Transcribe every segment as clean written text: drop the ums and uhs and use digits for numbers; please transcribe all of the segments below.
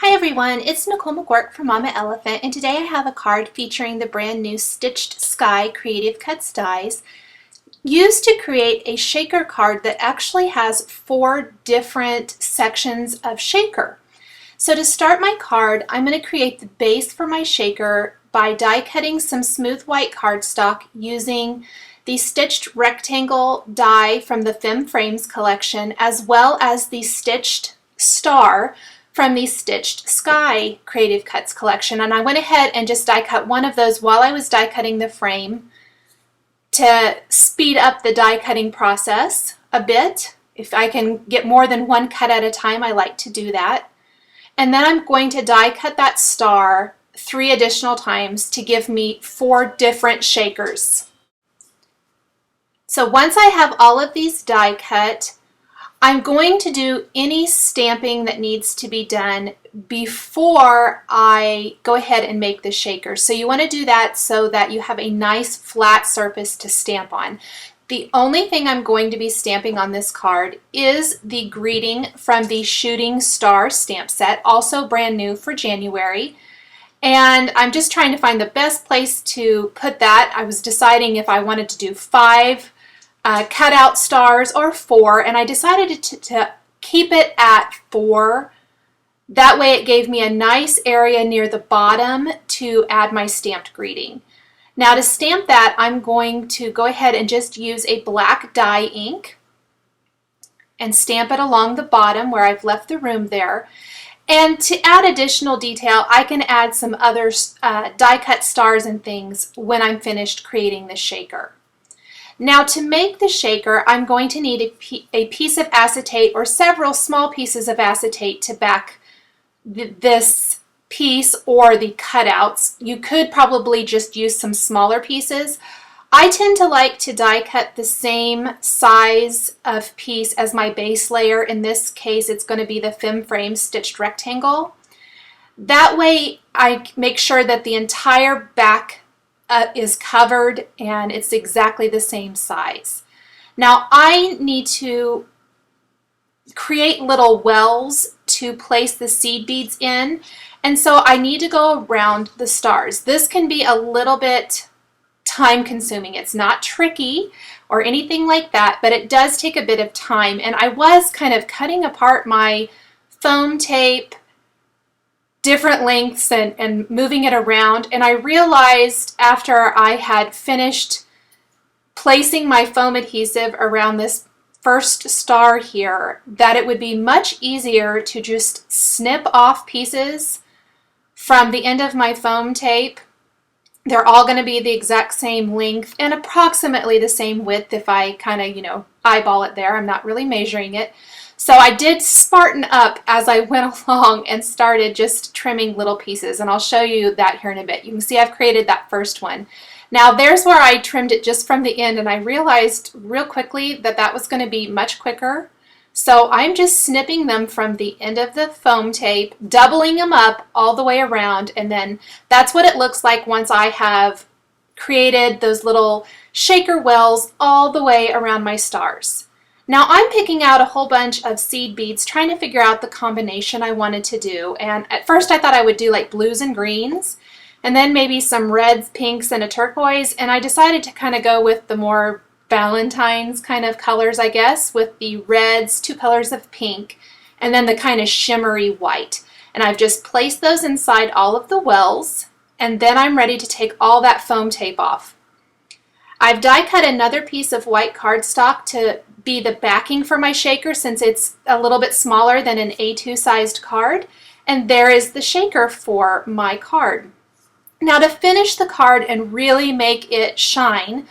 Hi everyone, it's Nicole McGuirk from Mama Elephant, and today I have a card featuring the brand new Stitched Sky Creative Cuts dies used to create a shaker card that actually has 4 different sections of shaker. So to start my card, I'm going to create the base for my shaker by die cutting some smooth white cardstock using the stitched rectangle die from the Fem Frames collection, as well as the stitched star from the Stitched Sky Creative Cuts collection. And I went ahead and just die cut one of those while I was die cutting the frame to speed up the die cutting process a bit. If I can get more than one cut at a time, I like to do that. And then I'm going to die cut that star 3 additional times to give me 4 different shakers. So once I have all of these die cut, I'm going to do any stamping that needs to be done before I go ahead and make the shaker. So you want to do that so that you have a nice flat surface to stamp on. The only thing I'm going to be stamping on this card is the greeting from the Shooting Star stamp set, also brand new for January. And I'm just trying to find the best place to put that. I was deciding if I wanted to do 5 cutout stars or 4, and I decided to keep it at 4. That way it gave me a nice area near the bottom to add my stamped greeting. Now to stamp that, I'm going to go ahead and just use a black dye ink and stamp it along the bottom where I've left the room there. And to add additional detail, I can add some other die cut stars and things when I'm finished creating the shaker. Now to make the shaker, I'm going to need a piece of acetate or several small pieces of acetate to back this piece or the cutouts. You could probably just use some smaller pieces. I tend to like to die cut the same size of piece as my base layer. In this case, it's going to be the Fem Frames stitched rectangle. That way I make sure that the entire back is covered and it's exactly the same size. Now I need to create little wells to place the seed beads in, and so I need to go around the stars. This can be a little bit time consuming. It's not tricky or anything like that, but it does take a bit of time, and I was kind of cutting apart my foam tape different lengths and moving it around, and I realized after I had finished placing my foam adhesive around this first star here that it would be much easier to just snip off pieces from the end of my foam tape. They're all going to be the exact same length and approximately the same width if I kind of, eyeball it there. I'm not really measuring it. So I did smarten up as I went along and started just trimming little pieces, and I'll show you that here in a bit. You can see I've created that first one. Now there's where I trimmed it just from the end, and I realized real quickly that that was going to be much quicker. So I'm just snipping them from the end of the foam tape, doubling them up all the way around, and then that's what it looks like once I have created those little shaker wells all the way around my stars. Now I'm picking out a whole bunch of seed beads, trying to figure out the combination I wanted to do. And at first I thought I would do like blues and greens, and then maybe some reds, pinks, and a turquoise. And I decided to kind of go with the more Valentine's kind of colors, I guess, with the reds, 2 colors of pink, and then the kind of shimmery white. And I've just placed those inside all of the wells, and then I'm ready to take all that foam tape off. I've die cut another piece of white cardstock to be the backing for my shaker, since it's a little bit smaller than an A2 sized card. And there is the shaker for my card. Now to finish the card and really make it shine,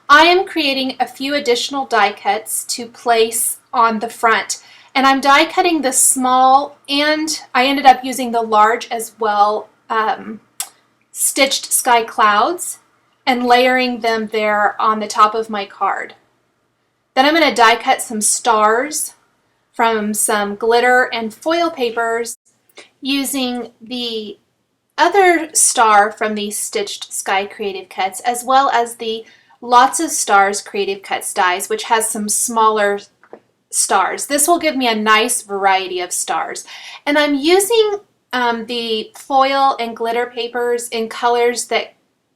I am creating a few additional die cuts to place on the front. And I'm die cutting the small, and I ended up using the large as well, stitched sky clouds, and layering them there on the top of my card. Then I'm going to die cut some stars from some glitter and foil papers using the other star from the Stitched Sky Creative Cuts, as well as the Lots of Stars Creative Cuts dies, which has some smaller stars. This will give me a nice variety of stars. And I'm using the foil and glitter papers in colors that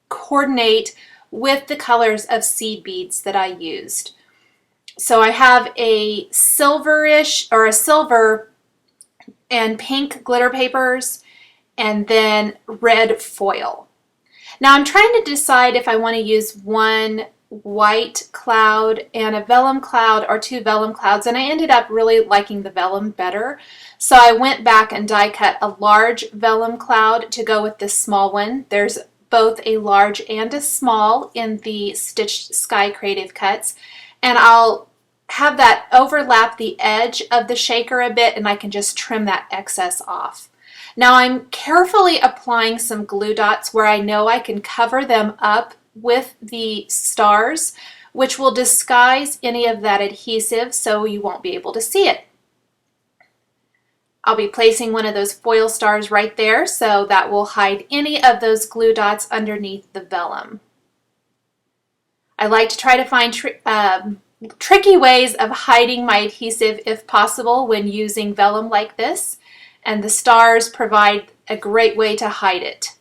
coordinate with the colors of seed beads that I used. So I have a silverish or a silver and pink glitter papers and then red foil. Now I'm trying to decide if I want to use one white cloud and a vellum cloud or two vellum clouds, and I ended up really liking the vellum better. So I went back and die cut a large vellum cloud to go with this small one. There's both a large and a small in the Stitched Sky Creative Cuts, and I'll have that overlap the edge of the shaker a bit, and I can just trim that excess off. Now I'm carefully applying some glue dots where I know I can cover them up with the stars, which will disguise any of that adhesive so you won't be able to see it. I'll be placing one of those foil stars right there, so that will hide any of those glue dots underneath the vellum. I like to try to find tricky ways of hiding my adhesive if possible when using vellum like this, and the stars provide a great way to hide it.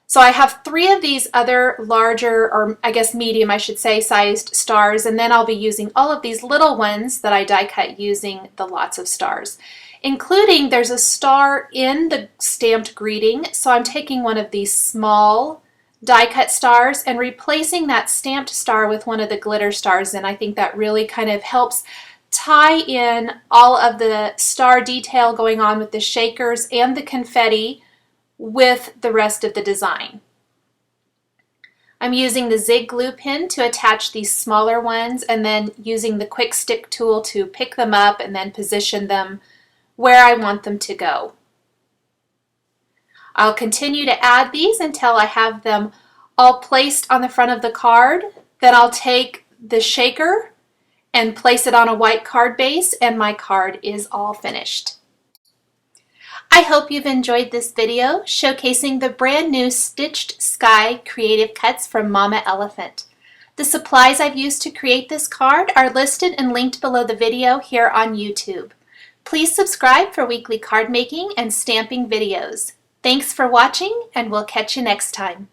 So I have 3 of these other larger, or I guess medium I should say, sized stars, and then I'll be using all of these little ones that I die cut using the lots of stars. Including, there's a star in the stamped greeting, so I'm taking one of these small die cut stars and replacing that stamped star with one of the glitter stars, and I think that really kind of helps tie in all of the star detail going on with the shakers and the confetti with the rest of the design. I'm using the Zig glue pin to attach these smaller ones, and then using the quick stick tool to pick them up and then position them where I want them to go. I'll continue to add these until I have them all placed on the front of the card. Then I'll take the shaker and place it on a white card base, and my card is all finished. I hope you've enjoyed this video showcasing the brand new Stitched Sky Creative Cuts from Mama Elephant. The supplies I've used to create this card are listed and linked below the video here on YouTube. Please subscribe for weekly card making and stamping videos. Thanks for watching, and we'll catch you next time.